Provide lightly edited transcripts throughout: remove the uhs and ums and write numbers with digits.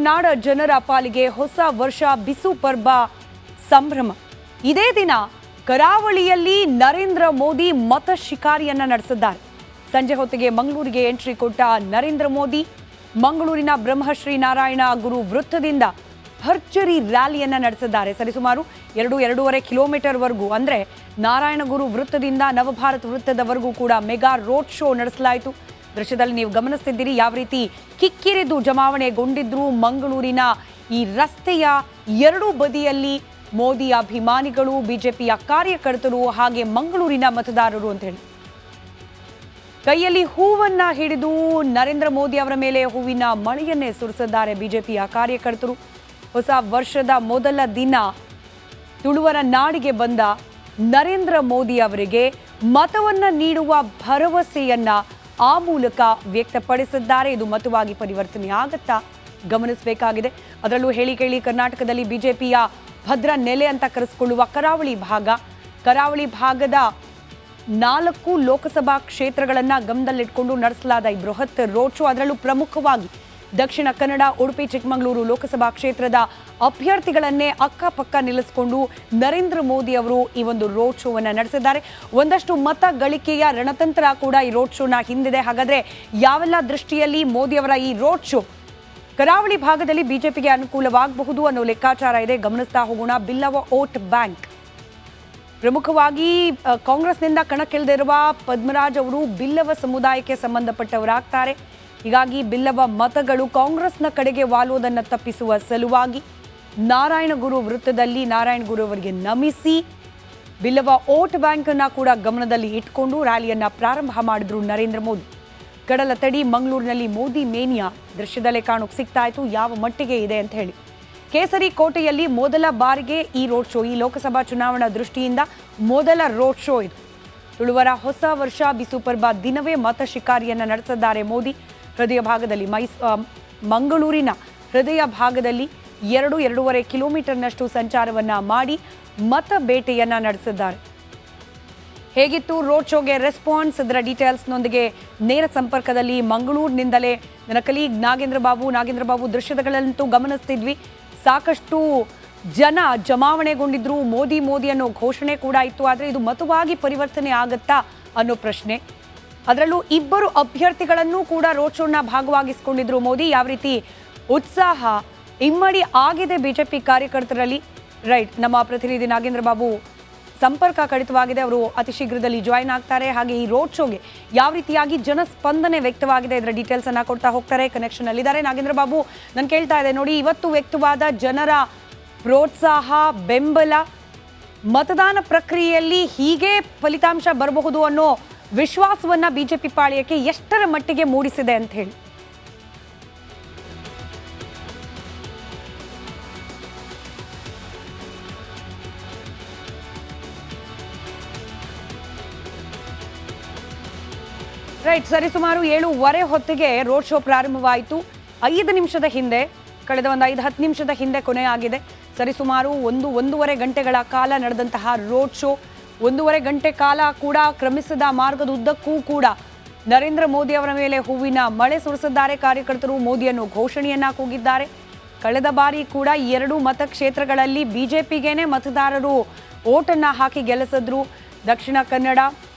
ಕರುನಾಡ ಜನರ ಪಾಲಿಗೆ ಹೊಸ ವರ್ಷ ಬಿಸು ಪರ್ವ ಸಂಭ್ರಮ. ಇದೇ ದಿನ ಕರಾವಳಿಯಲ್ಲಿ ನರೇಂದ್ರ ಮೋದಿ ಮತ ಶಿಕಾರಿಯನ್ನ ನಡೆಸಿದ್ದಾರೆ. ಸಂಜೆ ಹೊತ್ತಿಗೆ ಮಂಗಳೂರಿಗೆ ಎಂಟ್ರಿ ಕೊಟ್ಟ ನರೇಂದ್ರ ಮೋದಿ ಮಂಗಳೂರಿನ ಬ್ರಹ್ಮಶ್ರೀ ನಾರಾಯಣ ಗುರು ವೃತ್ತದಿಂದ ಭರ್ಜರಿ ರ್ಯಾಲಿಯನ್ನ ನಡೆಸಿದ್ದಾರೆ. ಸರಿಸುಮಾರು 2-2.5 ಕಿಲೋಮೀಟರ್ ವರೆಗೂ ಅಂದ್ರೆ ನಾರಾಯಣ ಗುರು ವೃತ್ತದಿಂದ ನವಭಾರತ ವೃತ್ತದವರೆಗೂ ಕೂಡ ಮೆಗಾ ರೋಡ್ ಶೋ ನಡೆಸಲಾಯಿತು. ದೃಶ್ಯದಲ್ಲಿ ನೀವು ಗಮನಿಸ್ತಿದ್ದೀರಿ ಯಾವ ರೀತಿ ಕಿಕ್ಕಿರಿದು ಜಮಾವಣೆಗೊಂಡಿದ್ರು ಮಂಗಳೂರಿನ ಈ ರಸ್ತೆಯ ಎರಡೂ ಬದಿಯಲ್ಲಿ ಮೋದಿ ಅಭಿಮಾನಿಗಳು, ಬಿಜೆಪಿಯ ಕಾರ್ಯಕರ್ತರು ಹಾಗೆ ಮಂಗಳೂರಿನ ಮತದಾರರು ಅಂತ ಹೇಳಿ ಕೈಯಲ್ಲಿ ಹೂವನ್ನ ಹಿಡಿದು ನರೇಂದ್ರ ಮೋದಿ ಅವರ ಮೇಲೆ ಹೂವಿನ ಮಳೆಯನ್ನೇ ಸುರಿಸಿದ್ದಾರೆ ಬಿಜೆಪಿಯ ಕಾರ್ಯಕರ್ತರು. ಹೊಸ ವರ್ಷದ ಮೊದಲ ದಿನ ತುಳುವರ ನಾಡಿಗೆ ಬಂದ ನರೇಂದ್ರ ಮೋದಿ ಅವರಿಗೆ ಮತವನ್ನ ನೀಡುವ ಭರವಸೆಯನ್ನ ಆ ಮೂಲಕ ವ್ಯಕ್ತಪಡಿಸಿದ್ದಾರೆ. ಇದು ಮತವಾಗಿ ಪರಿವರ್ತನೆ ಆಗತ್ತಾ ಗಮನಿಸಬೇಕಾಗಿದೆ. ಅದರಲ್ಲೂ ಹೇಳಿ ಕೇಳಿ ಕರ್ನಾಟಕದಲ್ಲಿ ಬಿಜೆಪಿಯ ಭದ್ರ ನೆಲೆ ಅಂತ ಕರೆಸಿಕೊಳ್ಳುವ ಕರಾವಳಿ ಭಾಗದ 4 ಲೋಕಸಭಾ ಕ್ಷೇತ್ರಗಳನ್ನ ಗಮನದಲ್ಲಿಟ್ಕೊಂಡು ನಡೆಸಲಾದ ಈ ಬೃಹತ್ ರೋಡ್ ಶೋ, ಅದರಲ್ಲೂ ಪ್ರಮುಖವಾಗಿ ದಕ್ಷಿಣ ಕನ್ನಡ, ಉಡುಪಿ, ಚಿಕ್ಕಮಗಳೂರು ಲೋಕಸಭಾ ಕ್ಷೇತ್ರದ ಅಭ್ಯರ್ಥಿಗಳನ್ನೇ ಅಕ್ಕಪಕ್ಕ ನಿಲ್ಲಿಸಿಕೊಂಡು ನರೇಂದ್ರ ಮೋದಿ ಅವರು ಈ ಒಂದು ರೋಡ್ ಶೋವನ್ನು ನಡೆಸಿದ್ದಾರೆ. ಒಂದಷ್ಟು ಮತ ಗಳಿಕೆಯ ರಣತಂತ್ರ ಕೂಡ ಈ ರೋಡ್ ಶೋನ ಹಿಂದಿದೆ. ಹಾಗಾದ್ರೆ ಯಾವೆಲ್ಲ ದೃಷ್ಟಿಯಲ್ಲಿ ಮೋದಿ ಅವರ ಈ ರೋಡ್ ಶೋ ಕರಾವಳಿ ಭಾಗದಲ್ಲಿ ಬಿಜೆಪಿಗೆ ಅನುಕೂಲವಾಗಬಹುದು ಅನ್ನೋ ಲೆಕ್ಕಾಚಾರ ಇದೆ. ಗಮನಿಸ್ತಾ ಹೋಗೋಣ. ಬಿಲ್ಲವ ವೋಟ್ ಬ್ಯಾಂಕ್, ಪ್ರಮುಖವಾಗಿ ಕಾಂಗ್ರೆಸ್ನಿಂದ ಕಣಕ್ಕಿಳಿದಿರುವ ಪದ್ಮರಾಜ್ ಅವರು ಬಿಲ್ಲವ ಸಮುದಾಯಕ್ಕೆ ಸಂಬಂಧಪಟ್ಟವರಾಗ್ತಾರೆ. ಹೀಗಾಗಿ ಬಿಲ್ಲವ ಮತಗಳು ಕಾಂಗ್ರೆಸ್ನ ಕಡೆಗೆ ವಾಲುವುದನ್ನು ತಪ್ಪಿಸುವ ಸಲುವಾಗಿ ನಾರಾಯಣ ಗುರು ವೃತ್ತದಲ್ಲಿ ನಾರಾಯಣ ಗುರು ಅವರಿಗೆ ನಮಿಸಿ ಬಿಲ್ಲವ ವೋಟ್ ಬ್ಯಾಂಕ್ ಅನ್ನ ಕೂಡ ಗಮನದಲ್ಲಿ ಇಟ್ಕೊಂಡು ರ್ಯಾಲಿಯನ್ನ ಪ್ರಾರಂಭ ಮಾಡಿದ್ರು ನರೇಂದ್ರ ಮೋದಿ. ಕಡಲ ತಡಿ ಮಂಗಳೂರಿನಲ್ಲಿ ಮೋದಿ ಮೇನಿಯಾ ದೃಶ್ಯದಲ್ಲೇ ಕಾಣೋಕೆ ಸಿಗ್ತಾ ಇತ್ತು ಯಾವ ಮಟ್ಟಿಗೆ ಇದೆ ಅಂತ ಹೇಳಿ. ಕೇಸರಿ ಕೋಟೆಯಲ್ಲಿ ಮೊದಲ ಬಾರಿಗೆ ಈ ರೋಡ್ ಶೋ, ಈ ಲೋಕಸಭಾ ಚುನಾವಣಾ ದೃಷ್ಟಿಯಿಂದ ಮೊದಲ ರೋಡ್ ಶೋ ಇದು. ತುಳುವರ ಹೊಸ ವರ್ಷ ಬಿಸು ಪರ್ವ ದಿನವೇ ಮತ ಶಿಕಾರಿಯನ್ನ ನಡೆಸಿದ್ದಾರೆ ಮೋದಿ. ಹೃದಯ ಭಾಗದಲ್ಲಿ ಮಂಗಳೂರಿನ ಹೃದಯ ಭಾಗದಲ್ಲಿ 2-2.5 ಕಿಲೋಮೀಟರ್ನಷ್ಟು ಸಂಚಾರವನ್ನ ಮಾಡಿ ಮತ ಬೇಟೆಯನ್ನ ನಡೆಸಿದ್ದಾರೆ. ಹೇಗಿತ್ತು ರೋಡ್ ಶೋಗೆ ರೆಸ್ಪಾನ್ಸ್? ಅದರ ಡೀಟೇಲ್ಸ್ನೊಂದಿಗೆ ನೇರ ಸಂಪರ್ಕದಲ್ಲಿ ಮಂಗಳೂರಿನಿಂದಲೇ ನನ್ನ ಕಲೀಗ್ ನಾಗೇಂದ್ರ ಬಾಬು ದೃಶ್ಯಗಳಂತೂ ಗಮನಿಸ್ತಿದ್ವಿ. ಸಾಕಷ್ಟು ಜನ ಜಮಾವಣೆಗೊಂಡಿದ್ರು. ಮೋದಿ ಅನ್ನೋ ಘೋಷಣೆ ಕೂಡ ಇತ್ತು. ಆದರೆ ಇದು ಮತವಾಗಿ ಪರಿವರ್ತನೆ ಆಗತ್ತಾ ಅನ್ನೋ ಪ್ರಶ್ನೆ. ಅದರಲ್ಲೂ 2 ಅಭ್ಯರ್ಥಿಗಳನ್ನು ಕೂಡ ರೋಡ್ ಶೋನ ಭಾಗವಾಗಿಸಿಕೊಂಡಿದ್ರು ಮೋದಿ. ಯಾವ ರೀತಿ ಉತ್ಸಾಹ ಇಮ್ಮಡಿ ಆಗಿದೆ ಬಿಜೆಪಿ ಕಾರ್ಯಕರ್ತರಲ್ಲಿ. ರೈಟ್, ನಮ್ಮ ಪ್ರತಿನಿಧಿ ನಾಗೇಂದ್ರ ಬಾಬು ಸಂಪರ್ಕ ಕಡಿತವಾಗಿದೆ. ಅವರು ಅತಿ ಶೀಘ್ರದಲ್ಲಿ ಜಾಯಿನ್ ಆಗ್ತಾರೆ. ಹಾಗೆ ಈ ರೋಡ್ ಶೋಗೆ ಯಾವ ರೀತಿಯಾಗಿ ಜನಸ್ಪಂದನೆ ವ್ಯಕ್ತವಾಗಿದೆ ಇದರ ಡೀಟೇಲ್ಸ್ ಅನ್ನ ಕೊಡ್ತಾ ಹೋಗ್ತಾರೆ. ಕನೆಕ್ಷನ್ ಅಲ್ಲಿದ್ದಾರೆ ನಾಗೇಂದ್ರ ಬಾಬು. ನಾನು ಕೇಳ್ತಾ ಇದ್ದೆ, ನೋಡಿ ಇವತ್ತು ವ್ಯಕ್ತವಾದ ಜನರ ಪ್ರೋತ್ಸಾಹ, ಬೆಂಬಲ, ಮತದಾನ ಪ್ರಕ್ರಿಯೆಯಲ್ಲಿ ಹೀಗೆ ಫಲಿತಾಂಶ ಬರಬಹುದು ಅನ್ನೋ ವಿಶ್ವಾಸವನ್ನ ಬಿಜೆಪಿ ಪಾಳ್ಯಕ್ಕೆ ಎಷ್ಟರ ಮಟ್ಟಿಗೆ ಮೂಡಿಸಿದೆ ಅಂತ ಹೇಳಿ? ರೈಟ್, ಸರಿಸುಮಾರು 7:15 ಹೊತ್ತಿಗೆ ರೋಡ್ ಶೋ ಪ್ರಾರಂಭವಾಯಿತು. 5 ನಿಮಿಷದ ಹಿಂದೆ, ಕಳೆದ ಒಂದು 5-10 ನಿಮಿಷದ ಹಿಂದೆ ಕೊನೆಯಾಗಿದೆ. ಸರಿಸುಮಾರು 1-1.5 ಗಂಟೆಗಳ ಕಾಲ ನಡೆದಂತಹ ರೋಡ್ ಶೋ, 1.5 ಗಂಟೆ ಕಾಲ ಕೂಡ ಕ್ರಮಿಸಿದ ಮಾರ್ಗದ ಉದ್ದಕ್ಕೂ ಕೂಡ ನರೇಂದ್ರ ಮೋದಿ ಅವರ ಮೇಲೆ ಹೂವಿನ ಮಳೆ ಸುರಿಸಿದ್ದಾರೆ ಕಾರ್ಯಕರ್ತರು. ಮೋದಿಯನ್ನು ಘೋಷಣೆಯನ್ನ ಕೂಗಿದ್ದಾರೆ. ಕಳೆದ ಬಾರಿ ಕೂಡ 2 ಮತಕ್ಷೇತ್ರಗಳಲ್ಲಿ ಬಿಜೆಪಿಗೇನೆ ಮತದಾರರು ಓಟನ್ನ ಹಾಕಿ ಗೆಲ್ಲಿಸಿದ್ರು. ದಕ್ಷಿಣ ಕನ್ನಡ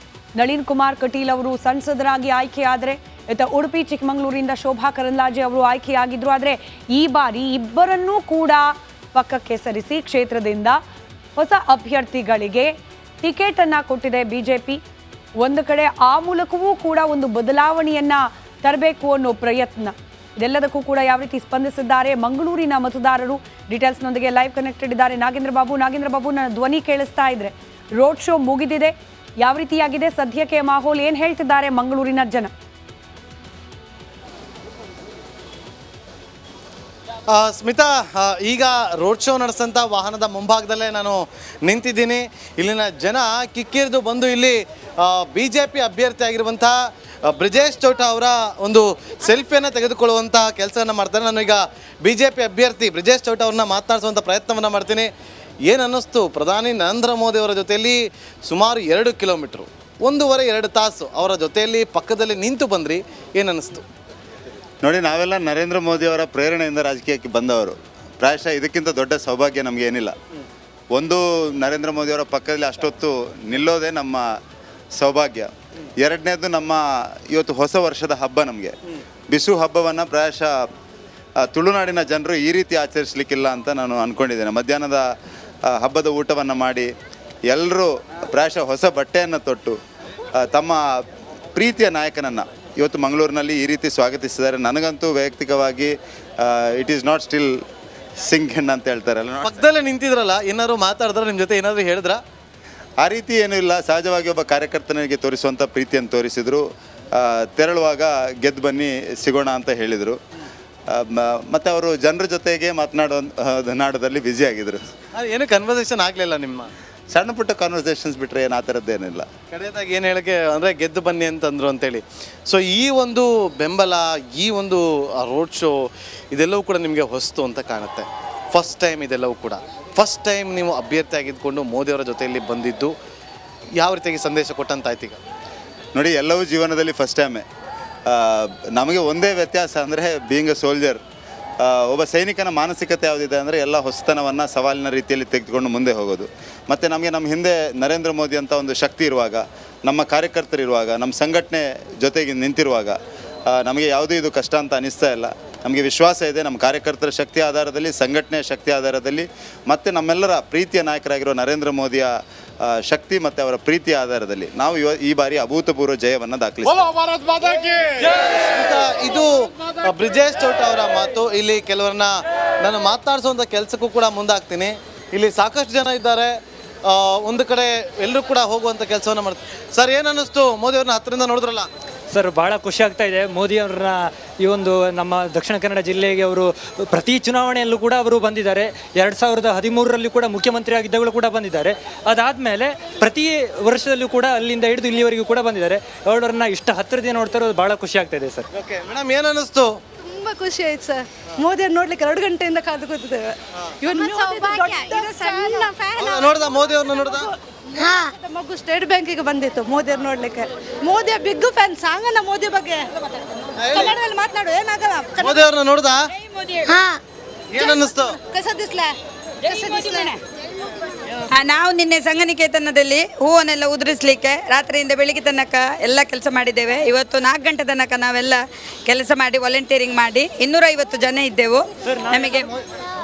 ನಳಿನ್ ಕುಮಾರ್ ಕಟೀಲ್ ಅವರು ಸಂಸದರಾಗಿ ಆಯ್ಕೆಯಾದರೆ, ಉಡುಪಿ ಚಿಕ್ಕಮಗಳೂರಿನಿಂದ ಶೋಭಾ ಕರಂದ್ಲಾಜೆ ಅವರು ಆಯ್ಕೆಯಾಗಿದ್ರು. ಆದರೆ ಈ ಬಾರಿ ಇಬ್ಬರನ್ನೂ ಕೂಡ ಪಕ್ಕಕ್ಕೆ ಸರಿಸಿ ಕ್ಷೇತ್ರದಿಂದ ಹೊಸ ಅಭ್ಯರ್ಥಿಗಳಿಗೆ ಟಿಕೆಟ್ ಅನ್ನ ಕೊಟ್ಟಿದೆ ಬಿಜೆಪಿ. ಒಂದು ಕಡೆ ಆ ಮೂಲಕವೂ ಕೂಡ ಒಂದು ಬದಲಾವಣೆಯನ್ನ ತರಬೇಕು ಅನ್ನೋ ಪ್ರಯತ್ನ. ಇದೆಲ್ಲದಕ್ಕೂ ಕೂಡ ಯಾವ ರೀತಿ ಸ್ಪಂದಿಸಿದ್ದಾರೆ ಮಂಗಳೂರಿನ ಮತದಾರರು? ಡೀಟೇಲ್ಸ್ನೊಂದಿಗೆ ಲೈವ್ ಕನೆಕ್ಟೆಡ್ ಇದ್ದಾರೆ ನಾಗೇಂದ್ರ ಬಾಬು. ನನ್ನ ಧ್ವನಿ ಕೇಳಿಸ್ತಾ ಇದ್ರೆ ರೋಡ್ ಶೋ ಮುಗಿದಿದೆ, ಯಾವ ರೀತಿಯಾಗಿದೆ ಸದ್ಯಕ್ಕೆ ಮಾಹೋಲ್, ಏನ್ ಹೇಳ್ತಿದ್ದಾರೆ ಮಂಗಳೂರಿನ ಜನ? ಸ್ಮಿತಾ, ಈಗ ರೋಡ್ ಶೋ ನಡೆಸಂತ ವಾಹನದ ಮುಂಭಾಗದಲ್ಲೇ ನಾನು ನಿಂತಿದ್ದೀನಿ. ಇಲ್ಲಿನ ಜನ ಕಿಕ್ಕಿರಿದು ಬಂದು ಇಲ್ಲಿ BJP ಅಭ್ಯರ್ಥಿ ಆಗಿರುವಂಥ ಬ್ರಿಜೇಶ್ ಚೌಟ ಅವರ ಒಂದು ಸೆಲ್ಫಿಯನ್ನು ತೆಗೆದುಕೊಳ್ಳುವಂಥ ಕೆಲಸವನ್ನು ಮಾಡ್ತಾರೆ. ನಾನು ಈಗ BJP ಅಭ್ಯರ್ಥಿ ಬ್ರಿಜೇಶ್ ಚೌಟ ಅವ್ರನ್ನ ಮಾತನಾಡಿಸುವಂಥ ಪ್ರಯತ್ನವನ್ನು ಮಾಡ್ತೀನಿ. ಏನು ಅನ್ನಿಸ್ತು ಪ್ರಧಾನಿ ನರೇಂದ್ರ ಮೋದಿ ಅವರ ಜೊತೆಯಲ್ಲಿ ಸುಮಾರು 2 ಕಿಲೋಮೀಟ್ರು 1.5-2 ತಾಸು ಅವರ ಜೊತೆಯಲ್ಲಿ ಪಕ್ಕದಲ್ಲಿ ನಿಂತು ಬಂದ್ರಿ, ಏನು ಅನ್ನಿಸ್ತು? ನೋಡಿ, ನಾವೆಲ್ಲ ನರೇಂದ್ರ ಮೋದಿಯವರ ಪ್ರೇರಣೆಯಿಂದ ರಾಜಕೀಯಕ್ಕೆ ಬಂದವರು. ಪ್ರಾಯಶಃ ಇದಕ್ಕಿಂತ ದೊಡ್ಡ ಸೌಭಾಗ್ಯ ನಮಗೆ ಏನಿಲ್ಲ. ಒಂದು, ನರೇಂದ್ರ ಮೋದಿಯವರ ಪಕ್ಕದಲ್ಲಿ ಅಷ್ಟೊತ್ತು ನಿಲ್ಲೋದೇ ನಮ್ಮ ಸೌಭಾಗ್ಯ. ಎರಡನೇದು, ನಮ್ಮ ಇವತ್ತು ಹೊಸ ವರ್ಷದ ಹಬ್ಬ. ನಮಗೆ ಬಿಸು ಹಬ್ಬವನ್ನು ಪ್ರಾಯಶಃ ತುಳುನಾಡಿನ ಜನರು ಈ ರೀತಿ ಆಚರಿಸಲಿಕ್ಕಿಲ್ಲ ಅಂತ ನಾನು ಅಂದ್ಕೊಂಡಿದ್ದೇನೆ. ಮಧ್ಯಾಹ್ನದ ಹಬ್ಬದ ಊಟವನ್ನು ಮಾಡಿ ಎಲ್ಲರೂ ಪ್ರಾಯಶಃ ಹೊಸ ಬಟ್ಟೆಯನ್ನು ತೊಟ್ಟು ತಮ್ಮ ಪ್ರೀತಿಯ ನಾಯಕನನ್ನು ಇವತ್ತು ಮಂಗಳೂರಿನಲ್ಲಿ ಈ ರೀತಿ ಸ್ವಾಗತಿಸಿದ್ದಾರೆ. ನನಗಂತೂ ವೈಯಕ್ತಿಕವಾಗಿ it is not still Singh ಅಂತ ಹೇಳ್ತಾರಲ್ಲ, ಪಕ್ಕದಲ್ಲೇ ನಿಂತಿದ್ರಲ್ಲ, ಏನಾದ್ರು ಮಾತಾಡಿದ್ರೆ ನಿಮ್ಮ ಜೊತೆ ಏನಾದರೂ ಹೇಳಿದ್ರಾ? ಆ ರೀತಿ ಏನೂ ಇಲ್ಲ. ಸಹಜವಾಗಿ ಒಬ್ಬ ಕಾರ್ಯಕರ್ತನಿಗೆ ತೋರಿಸುವಂಥ ಪ್ರೀತಿಯನ್ನು ತೋರಿಸಿದರು. ತೆರಳುವಾಗ ಗೆದ್ದು ಬನ್ನಿ ಸಿಗೋಣ ಅಂತ ಹೇಳಿದರು. ಮತ್ತು ಅವರು ಜನರ ಜೊತೆಗೆ ನಾಡೋದಲ್ಲಿ ಬ್ಯುಸಿ ಆಗಿದ್ರು. ಏನು ಕನ್ವರ್ಸೇಷನ್ ಆಗಲಿಲ್ಲ ನಿಮ್ಮ? ಸಣ್ಣ ಪುಟ್ಟ ಕಾನ್ವರ್ಸೇಷನ್ಸ್ ಬಿಟ್ಟರೆ ಏನು, ಆ ಥರದ್ದೇನಿಲ್ಲ. ಕಡೆಯದಾಗಿ ಏನು ಹೇಳಕ್ಕೆ ಅಂದರೆ ಗೆದ್ದು ಬನ್ನಿ ಅಂತಂದರು ಅಂತೇಳಿ. ಸೊ ಈ ಒಂದು ಬೆಂಬಲ, ಈ ಒಂದು ರೋಡ್ ಶೋ ಇದೆಲ್ಲವೂ ಕೂಡ ನಿಮಗೆ ಹೊಸ್ತು ಅಂತ ಕಾಣುತ್ತೆ. ಫಸ್ಟ್ ಟೈಮ್ ಇದೆಲ್ಲವೂ ಕೂಡ ಫಸ್ಟ್ ಟೈಮ್ ನೀವು ಅಭ್ಯರ್ಥಿ ಆಗಿದ್ದುಕೊಂಡು ಮೋದಿಯವರ ಜೊತೆಯಲ್ಲಿ ಬಂದಿದ್ದು ಯಾವ ರೀತಿಯಾಗಿ ಸಂದೇಶ ಕೊಟ್ಟಂತಾಯ್ತು? ಈಗ ನೋಡಿ, ಎಲ್ಲವೂ ಜೀವನದಲ್ಲಿ ಫಸ್ಟ್ ಟೈಮೇ. ನಮಗೆ ಒಂದೇ ವ್ಯತ್ಯಾಸ ಅಂದರೆ ಬೀಯಿಂಗ್ ಎ ಸೋಲ್ಜರ್, ಒಬ್ಬ ಸೈನಿಕನ ಮಾನಸಿಕತೆ ಯಾವುದಿದೆ ಅಂದರೆ ಎಲ್ಲ ಹೊಸತನವನ್ನು ಸವಾಲಿನ ರೀತಿಯಲ್ಲಿ ತೆಗೆದುಕೊಂಡು ಮುಂದೆ ಹೋಗೋದು. ಮತ್ತು ನಮಗೆ ನಮ್ಮ ಹಿಂದೆ ನರೇಂದ್ರ ಮೋದಿ ಅಂತ ಒಂದು ಶಕ್ತಿ ಇರುವಾಗ, ನಮ್ಮ ಕಾರ್ಯಕರ್ತರಿರುವಾಗ, ನಮ್ಮ ಸಂಘಟನೆ ಜೊತೆಗೆ ನಿಂತಿರುವಾಗ ನಮಗೆ ಯಾವುದೂ ಇದು ಕಷ್ಟ ಅಂತ ಅನಿಸ್ತಾ ಇಲ್ಲ. ನಮಗೆ ವಿಶ್ವಾಸ ಇದೆ, ನಮ್ಮ ಕಾರ್ಯಕರ್ತರ ಶಕ್ತಿ ಆಧಾರದಲ್ಲಿ, ಸಂಘಟನೆಯ ಶಕ್ತಿ ಆಧಾರದಲ್ಲಿ, ಮತ್ತು ನಮ್ಮೆಲ್ಲರ ಪ್ರೀತಿಯ ನಾಯಕರಾಗಿರೋ ನರೇಂದ್ರ ಮೋದಿಯ ಶಕ್ತಿ ಮತ್ತು ಅವರ ಪ್ರೀತಿಯ ಆಧಾರದಲ್ಲಿ ನಾವು ಈ ಬಾರಿ ಅಭೂತಪೂರ್ವ ಜಯವನ್ನು ದಾಖಲಿಸ್ತೀವಿ. ಇದು ಬ್ರಿಜೇಶ್ ಚೌಟ ಅವರ ಮಾತು. ಇಲ್ಲಿ ಕೆಲವರನ್ನ ನಾನು ಮಾತಾಡಿಸುವಂಥ ಕೆಲಸಕ್ಕೂ ಕೂಡ ಮುಂದಾಗ್ತೀನಿ. ಇಲ್ಲಿ ಸಾಕಷ್ಟು ಜನ ಇದ್ದಾರೆ. ಒಂದು ಕಡೆ ಎಲ್ಲರೂ ಕೂಡ ಹೋಗುವಂಥ ಕೆಲಸವನ್ನು ಮಾಡ್ತಾರೆ. ಸರ್, ಏನು ಅನ್ನಿಸ್ತು ಮೋದಿಯವ್ರನ್ನ ಹತ್ತಿರದಿಂದ ನೋಡಿದ್ರಲ್ಲ? ಸರ್, ಭಾಳ ಖುಷಿ ಆಗ್ತಾ ಇದೆ. ಮೋದಿಯವ್ರನ್ನ ಈ ಒಂದು ನಮ್ಮ ದಕ್ಷಿಣ ಕನ್ನಡ ಜಿಲ್ಲೆಗೆ ಅವರು ಪ್ರತಿ ಚುನಾವಣೆಯಲ್ಲೂ ಕೂಡ ಅವರು ಬಂದಿದ್ದಾರೆ. 2013ರಲ್ಲಿ ಕೂಡ ಮುಖ್ಯಮಂತ್ರಿ ಆಗಿದ್ದಾಗಲೂ ಕೂಡ ಬಂದಿದ್ದಾರೆ. ಅದಾದಮೇಲೆ ಪ್ರತಿ ವರ್ಷದಲ್ಲೂ ಕೂಡ ಅಲ್ಲಿಂದ ಹಿಡಿದು ಇಲ್ಲಿವರೆಗೂ ಕೂಡ ಬಂದಿದ್ದಾರೆ. ಅವರನ್ನ ಇಷ್ಟ ಹತ್ತಿರದಿಂದ ನೋಡ್ತಾ ಇರೋದು ಭಾಳ ಖುಷಿ ಆಗ್ತಾ ಇದೆ ಸರ್. ಓಕೆ ಮೇಡಮ್, ಏನು ಅನ್ನಿಸ್ತು? ತುಂಬಾ ಖುಷಿ ಆಯ್ತು ಸರ್. ಮೋದಿಯವ್ರು ನೋಡ್ಲಿಕ್ಕೆ 2 ಗಂಟೆಯಿಂದ ಕಾದು ಕೂತಿದ್ದೇವೆ. ನೋಡ್ದ ಮೋದಿಯವ್ರನ್ನ ನೋಡ್ದ? ಮಗು ಸ್ಟೇಟ್ ಬ್ಯಾಂಕಿಗೆ ಬಂದಿತ್ತು ಮೋದಿಯವ್ರು ನೋಡ್ಲಿಕ್ಕೆ. ಮೋದಿಯ ಬಿಗ್ ಫ್ಯಾನ್. ಸಾಂಗನ ಮೋದಿ ಬಗ್ಗೆ ಕನ್ನಡದಲ್ಲಿ ಮಾತನಾಡು, ಏನಾಗಲ್ಲ. ಮೋದಿಯವ್ರನ್ನ ನೋಡ್ದ? ಏನು ಅನ್ನಿಸ್ತು? ನಾವು ನಿನ್ನೆ ಸಂಘನಿಕೇತನದಲ್ಲಿ ಹೂವನ್ನೆಲ್ಲ ಉದುರಿಸಲಿಕ್ಕೆ ರಾತ್ರಿಯಿಂದ ಬೆಳಿಗ್ಗೆ ತನಕ ಎಲ್ಲ ಕೆಲಸ ಮಾಡಿದ್ದೇವೆ. ಇವತ್ತು 4 ಗಂಟೆ ತನಕ ನಾವೆಲ್ಲ ಕೆಲಸ ಮಾಡಿ ವಾಲಂಟಿಯರಿಂಗ್ ಮಾಡಿ 250 ಜನ ಇದ್ದೆವು. ನಮಗೆ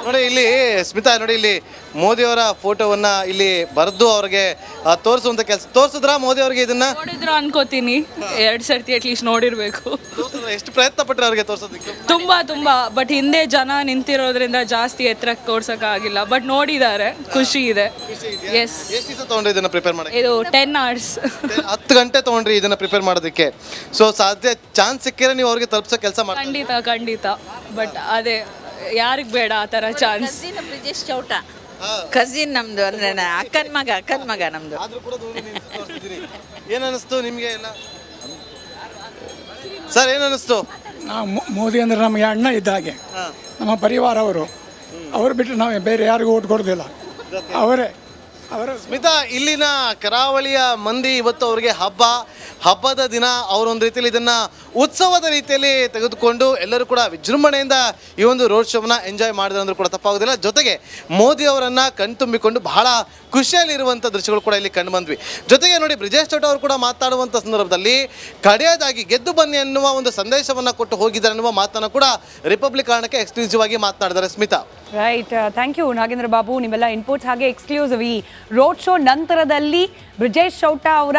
ನೋಡಿ ಇಲ್ಲಿ ಸ್ಮಿತಾ, ನೋಡಿ ಇಲ್ಲಿ ಮೋದಿಯವರ ಫೋಟೋವನ್ನ ಇಲ್ಲಿ ಬರೆದು ಅವ್ರಿಗೆ ತೋರಿಸುವಂತ ಕೆಲಸ. ತೋರಿಸಿದ್ರ ಮೋದಿ ಅವ್ರಿಗೆ ಇದನ್ನ? ನೋಡಿದ್ರು ಅನ್ಕೋತೀನಿ, 2 ಸರ್ತಿ ಅಟ್ಲೀಸ್ಟ್ ನೋಡಿರ್ಬೇಕು. ಎಷ್ಟು ಪ್ರಯತ್ನ ಪಟ್ರೆ ಅವ್ರಿಗೆ ತೋರ್ಸೋದಕ್ಕೆ? ತುಂಬಾ ಬಟ್ ಹಿಂದೆ ಜನ ನಿಂತಿರೋದ್ರಿಂದ ಜಾಸ್ತಿ ಎತ್ತರಕ್ಕೆ ತೋರ್ಸಕ್ ಆಗಿಲ್ಲ. ಬಟ್ ನೋಡಿದ್ದಾರೆ, ಖುಷಿ ಇದೆ. ಎಸ್. ಎಷ್ಟು ದಿವಸ ತಗೊಂಡ್ರಿ ಇದನ್ನ ಪ್ರಿಪೇರ್ ಮಾಡಿ? ಇದು 10 hours. 10 ಗಂಟೆ ತಗೊಂಡ್ರಿ ಇದನ್ನ ಪ್ರಿಪೇರ್ ಮಾಡೋದಕ್ಕೆ. ಸೊ ಸಾಧ್ಯ ಚಾನ್ಸ್ ಸಿಕ್ಕಿದ್ರೆ ನೀವು ಅವ್ರಿಗೆ ತಲುಪಿಸೋ ಕೆಲಸ ಮಾಡಿ. ಖಂಡಿತ. ಬಟ್ ಅದೇ ಯಾರಿಗೆ ಬೇಡ ಆ ಥರ ಚಾನ್ಸ್. ಬ್ರಿಜೇಶ್ ಚೌಟ ಕಸಿನ್ ನಮ್ದು, ಅಂದ್ರೆ ಅಕ್ಕನ ಮಗ ನಮ್ದು. ಏನ್ ಅನಿಸ್ತು ನಿಮ್ಗೆ ಎಲ್ಲ? ಸರ್, ಏನ್ ಅನಿಸ್ತು? ನಾವು ಮೋದಿ ಅಂದ್ರೆ ನಮಗೆ ಅಣ್ಣ ಇದ್ದ ಹಾಗೆ, ನಮ್ಮ ಪರಿವಾರ ಅವರು ಬಿಟ್ಟರೆ ನಾವು ಬೇರೆ ಯಾರಿಗೂ ಓಟ್ ಕೊಡೋದಿಲ್ಲ. ಅವರೇ ಸ್ಮಿತಾ, ಇಲ್ಲಿನ ಕರಾವಳಿಯ ಮಂದಿ ಇವತ್ತು ಅವ್ರಿಗೆ ಹಬ್ಬದ ದಿನ ಅವರೊಂದು ರೀತಿಯಲ್ಲಿ ಇದನ್ನ ಉತ್ಸವದ ರೀತಿಯಲ್ಲಿ ತೆಗೆದುಕೊಂಡು ಎಲ್ಲರೂ ಕೂಡ ವಿಜೃಂಭಣೆಯಿಂದ ಈ ಒಂದು ರೋಡ್ ಶೋವನ್ನ ಎಂಜಾಯ್ ಮಾಡಿದ್ರೆ ಅಂದ್ರೂ ಕೂಡ ತಪ್ಪಾಗೋದಿಲ್ಲ. ಜೊತೆಗೆ ಮೋದಿ ಅವರನ್ನ ಕಣ್ತುಂಬಿಕೊಂಡು ಬಹಳ ಖುಷಿಯಲ್ಲಿರುವಂಥ ದೃಶ್ಯಗಳು ಕೂಡ ಇಲ್ಲಿ ಕಂಡು ಬಂದ್ವಿ. ಜೊತೆಗೆ ನೋಡಿ, ಬ್ರಿಜೇಶ್ ಚೌಟ ಅವರು ಕೂಡ ಮಾತಾಡುವಂಥ ಸಂದರ್ಭದಲ್ಲಿ ಕಡೆಯದಾಗಿ ಗೆದ್ದು ಬನ್ನಿ ಅನ್ನುವ ಒಂದು ಸಂದೇಶವನ್ನು ಕೊಟ್ಟು ಹೋಗಿದ್ದಾರೆ ಅನ್ನುವ ಮಾತನ್ನು ಕೂಡ ರಿಪಬ್ಲಿಕ್ ಕಾರಣಕ್ಕೆ ಎಕ್ಸ್ಕ್ಲೂಸಿವ್ ಆಗಿ ಮಾತನಾಡಿದ್ದಾರೆ. Smita, right, thank you Nagendra Babu, ನಿಮ್ಮೆಲ್ಲ ಇನ್ಪುಟ್ಸ್. ಹಾಗೆ ಎಕ್ಸ್ಕ್ಲೂಸಿವ್ ಈ ರೋಡ್ ಶೋ ನಂತರದಲ್ಲಿ ಬ್ರಿಜೇಶ್ ಚೌಟ ಅವರ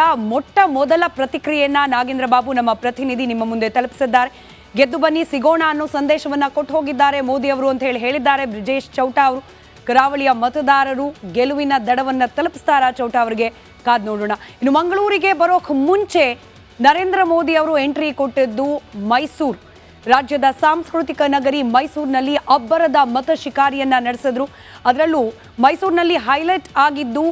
ಮೊದಲ ಪ್ರತಿಕ್ರಿಯೆಯನ್ನ ನಾಗೇಂದ್ರ ಬಾಬು ನಮ್ಮ ಪ್ರತಿನಿಧಿ ನಿಮ್ಮ ಮುಂದೆ ತಲುಪಿಸಿದ್ದಾರೆ. ಗೆದ್ದು ಬನ್ನಿ ಸಿಗೋಣ ಅನ್ನೋ ಸಂದೇಶವನ್ನ ಕೊಟ್ಟು ಹೋಗಿದ್ದಾರೆ ಮೋದಿ ಅವರು ಅಂತ ಹೇಳಿದ್ದಾರೆ ಬ್ರಿಜೇಶ್ ಚೌಟ ಅವರು. ಕರಾವಳಿಯ ಮತದಾರರು ಗೆಲುವಿನ ದಡವನ್ನ ತಲುಪಿಸ್ತಾರ ಚೌಟ ಅವರಿಗೆ? ಕಾದ್ ನೋಡೋಣ. ಇನ್ನು ಮಂಗಳೂರಿಗೆ ಬರೋಕ್ ಮುಂಚೆ ನರೇಂದ್ರ ಮೋದಿ ಅವರು ಎಂಟ್ರಿ ಕೊಟ್ಟಿದ್ದು ಮೈಸೂರು. ರಾಜ್ಯದ ಸಾಂಸ್ಕೃತಿಕ ನಗರಿ ಮೈಸೂರಿನಲ್ಲಿ ಅಬ್ಬರದ ಮತ ಶಿಕಾರಿಯನ್ನ ನಡೆಸಿದ್ರು. ಅದರಲ್ಲೂ ಮೈಸೂರಿನಲ್ಲಿ ಹೈಲೈಟ್ ಆಗಿದ್ದು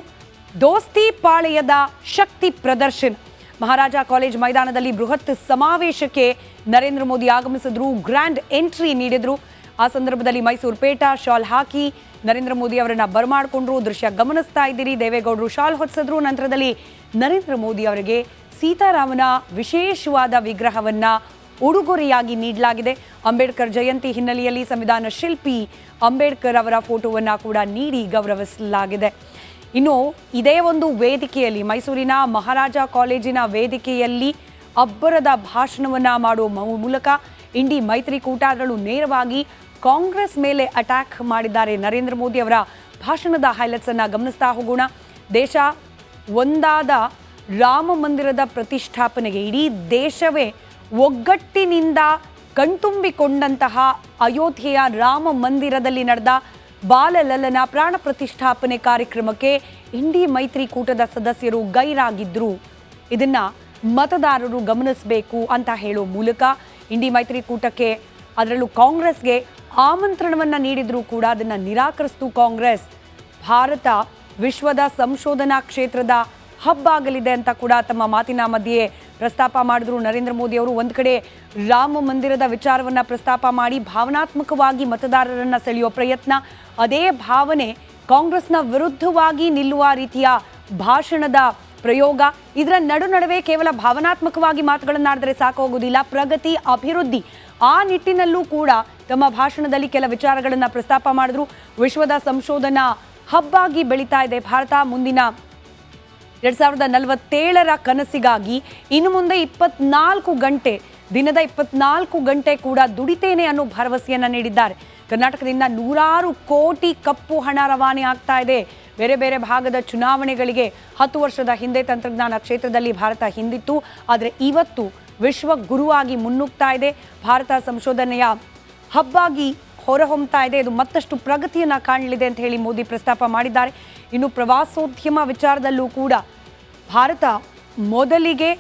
ದೋಸ್ತಿ ಪಾಳೆಯದ ಶಕ್ತಿ ಪ್ರದರ್ಶನ. ಮಹಾರಾಜ ಕಾಲೇಜ್ ಮೈದಾನದಲ್ಲಿ ಬೃಹತ್ ಸಮಾವೇಶಕ್ಕೆ ನರೇಂದ್ರ ಮೋದಿ ಆಗಮಿಸಿದ್ರು, ಗ್ರ್ಯಾಂಡ್ ಎಂಟ್ರಿ ನೀಡಿದ್ರು. ಆ ಸಂದರ್ಭದಲ್ಲಿ ಮೈಸೂರು ಪೇಟ ಶಾಲ್ ಹಾಕಿ ನರೇಂದ್ರ ಮೋದಿ ಅವರನ್ನ ಬರಮಾಡಿಕೊಂಡ್ರು. ದೃಶ್ಯ ಗಮನಿಸ್ತಾ ಇದ್ದೀರಿ. ದೇವೇಗೌಡರು ಶಾಲ್ ಹೊತ್ತಿಸಿದ್ರು. ನಂತರದಲ್ಲಿ ನರೇಂದ್ರ ಮೋದಿ ಅವರಿಗೆ ಸೀತಾರಾಮನ ವಿಶೇಷವಾದ ವಿಗ್ರಹವನ್ನ ಉಡುಗೊರೆಯಾಗಿ ನೀಡಲಾಗಿದೆ. ಅಂಬೇಡ್ಕರ್ ಜಯಂತಿ ಹಿನ್ನೆಲೆಯಲ್ಲಿ ಸಂವಿಧಾನ ಶಿಲ್ಪಿ ಅಂಬೇಡ್ಕರ್ ಅವರ ಫೋಟೋವನ್ನು ಕೂಡ ನೀಡಿ ಗೌರವಿಸಲಾಗಿದೆ. ಇನ್ನು ಇದೇ ಒಂದು ವೇದಿಕೆಯಲ್ಲಿ ಮೈಸೂರಿನ ಮಹಾರಾಜ ಕಾಲೇಜಿನ ವೇದಿಕೆಯಲ್ಲಿ ಅಬ್ಬರದ ಭಾಷಣವನ್ನು ಮಾಡುವ ಮೂಲಕ ಇಂಡಿ ಮೈತ್ರಿಕೂಟ ಅದರಲ್ಲೂ ನೇರವಾಗಿ ಕಾಂಗ್ರೆಸ್ ಮೇಲೆ ಅಟ್ಯಾಕ್ ಮಾಡಿದ್ದಾರೆ. ನರೇಂದ್ರ ಮೋದಿ ಅವರ ಭಾಷಣದ ಹೈಲೈಟ್ಸ್ ಅನ್ನು ಗಮನಿಸ್ತಾ ಹೋಗೋಣ. ದೇಶ ಒಂದಾದ ರಾಮ ಮಂದಿರದ ಪ್ರತಿಷ್ಠಾಪನೆಗೆ ಇಡೀ ದೇಶವೇ ಒಗ್ಗಟ್ಟಿನಿಂದ ಕಣ್ತುಂಬಿಕೊಂಡಂತಹ ಅಯೋಧ್ಯೆಯ ರಾಮ ಮಂದಿರದಲ್ಲಿ ನಡೆದ ಬಾಲಲಲ್ಲನ ಪ್ರಾಣ ಪ್ರತಿಷ್ಠಾಪನೆ ಕಾರ್ಯಕ್ರಮಕ್ಕೆ ಇಂಡಿ ಮೈತ್ರಿಕೂಟದ ಸದಸ್ಯರು ಗೈರಾಗಿದ್ರು. ಇದನ್ನ ಮತದಾರರು ಗಮನಿಸಬೇಕು ಅಂತ ಹೇಳೋ ಮೂಲಕ ಇಂಡಿ ಮೈತ್ರಿಕೂಟಕ್ಕೆ ಅದರಲ್ಲೂ ಕಾಂಗ್ರೆಸ್ಗೆ ಆಮಂತ್ರಣವನ್ನು ನೀಡಿದ್ರು ಕೂಡ ಅದನ್ನು ನಿರಾಕರಿಸಿತು ಕಾಂಗ್ರೆಸ್. ಭಾರತ ವಿಶ್ವದ ಸಂಶೋಧನಾ ಕ್ಷೇತ್ರದ ಹಬ್ ಆಗಲಿದೆ ಅಂತ ಕೂಡ ತಮ್ಮ ಮಾತಿನ ಮಧ್ಯೆ ಪ್ರಸ್ತಾಪ ಮಾಡಿದ್ರು ನರೇಂದ್ರ ಮೋದಿ ಅವರು. ಒಂದು ಕಡೆ ರಾಮ ಮಂದಿರದ ವಿಚಾರವನ್ನು ಪ್ರಸ್ತಾಪ ಮಾಡಿ ಭಾವನಾತ್ಮಕವಾಗಿ ಮತದಾರರನ್ನು ಸೆಳೆಯುವ ಪ್ರಯತ್ನ, ಅದೇ ಭಾವನೆ ಕಾಂಗ್ರೆಸ್ನ ವಿರುದ್ಧವಾಗಿ ನಿಲ್ಲುವ ರೀತಿಯ ಭಾಷಣದ ಪ್ರಯೋಗ. ಇದರ ನಡುವೆ ಕೇವಲ ಭಾವನಾತ್ಮಕವಾಗಿ ಮಾತುಗಳನ್ನಾಡಿದ್ರೆ ಸಾಕಾಗೋದಿಲ್ಲ, ಪ್ರಗತಿ ಅಭಿವೃದ್ಧಿ ಆ ನಿಟ್ಟಿನಲ್ಲೂ ಕೂಡ ತಮ್ಮ ಭಾಷಣದಲ್ಲಿ ಕೆಲ ವಿಚಾರಗಳನ್ನು ಪ್ರಸ್ತಾಪ ಮಾಡಿದ್ರು. ವಿಶ್ವದ ಸಂಶೋಧನಾ ಹಬ್ಬಾಗಿ ಬೆಳೀತಾ ಇದೆ ಭಾರತ. ಮುಂದಿನ 2047ರ ಕನಸಿಗಾಗಿ ಇನ್ನು ಮುಂದೆ 24 ಗಂಟೆ ದಿನದ 24 ಗಂಟೆ ಕೂಡ ದುಡಿತೇನೆ ಅನ್ನೋ ಭರವಸೆಯನ್ನು ನೀಡಿದ್ದಾರೆ. ಕರ್ನಾಟಕದಿಂದ ನೂರಾರು ಕೋಟಿ ಕಪ್ಪು ಹಣ ರವಾನೆ ಆಗ್ತಾ ಇದೆ. ಬೇರೆ ಬೇರೆ ಭಾಗದ ಚುನಾವಣೆಗಳಿಗೆ 10 ವರ್ಷದ ಹಿಂದೆ ತಂತ್ರಜ್ಞಾನ ಕ್ಷೇತ್ರದಲ್ಲಿ ಭಾರತ ಹಿಂದಿತ್ತು, ಆದರೆ ಇವತ್ತು ವಿಶ್ವ ಗುರುವಾಗಿ ಮುನ್ನುಗ್ತಾ ಇದೆ. ಭಾರತ ಸಂಶೋಧನೆಯ ಹಬ್ಬಾಗಿ ಹೊರಹೊಮ್ತಾ ಇದೆ. ಇದು ಮತ್ತಷ್ಟು ಪ್ರಗತಿಯನ್ನು ಕಾಣಲಿದೆ ಅಂತ ಹೇಳಿ ಮೋದಿ ಪ್ರಸ್ತಾಪ ಮಾಡಿದ್ದಾರೆ. ಇನ್ನು ಪ್ರವಾಸೋದ್ಯಮ ವಿಚಾರದಲ್ಲೂ ಕೂಡ ಭಾರತ ಮೊದಲಿಗೆ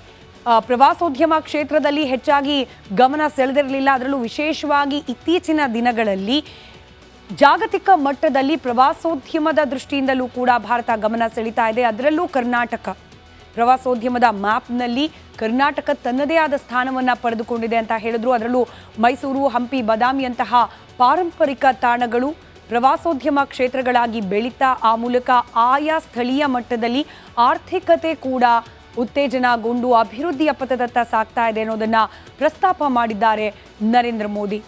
ಪ್ರವಾಸೋದ್ಯಮ ಕ್ಷೇತ್ರದಲ್ಲಿ ಹೆಚ್ಚಾಗಿ ಗಮನ ಸೆಳೆದಿರಲಿಲ್ಲ. ಅದರಲ್ಲೂ ವಿಶೇಷವಾಗಿ ಇತ್ತೀಚಿನ ದಿನಗಳಲ್ಲಿ ಜಾಗತಿಕ ಮಟ್ಟದಲ್ಲಿ ಪ್ರವಾಸೋದ್ಯಮದ ದೃಷ್ಟಿಯಿಂದಲೂ ಕೂಡ ಭಾರತ ಗಮನ ಸೆಳೀತಾ ಇದೆ. ಅದರಲ್ಲೂ ಕರ್ನಾಟಕ ಪ್ರವಾಸೋದ್ಯಮದ ಮ್ಯಾಪ್ನಲ್ಲಿ ಕರ್ನಾಟಕ ತನ್ನದೇ ಆದ ಸ್ಥಾನವನ್ನು ಪಡೆದುಕೊಂಡಿದೆ ಅಂತ ಹೇಳಿದ್ರು. ಅದರಲ್ಲೂ ಮೈಸೂರು, ಹಂಪಿ, ಬಾದಾಮಿಯಂತಹ ಪಾರಂಪರಿಕ ತಾಣಗಳು ಪ್ರವಾಸೋದ್ಯಮ ಕ್ಷೇತ್ರಗಳಾಗಿ ಬೆಳೀತಾ ಆ ಮೂಲಕ ಆಯಾ ಸ್ಥಳೀಯ ಮಟ್ಟದಲ್ಲಿ ಆರ್ಥಿಕತೆ ಕೂಡ ಉತ್ತೇಜನಗೊಂಡು ಅಭಿವೃದ್ಧಿಯ ಪಥದತ್ತ ಸಾಗ್ತಾ ಇದೆ ಅನ್ನೋದನ್ನು ಪ್ರಸ್ತಾಪ ಮಾಡಿದ್ದಾರೆ ನರೇಂದ್ರ ಮೋದಿ.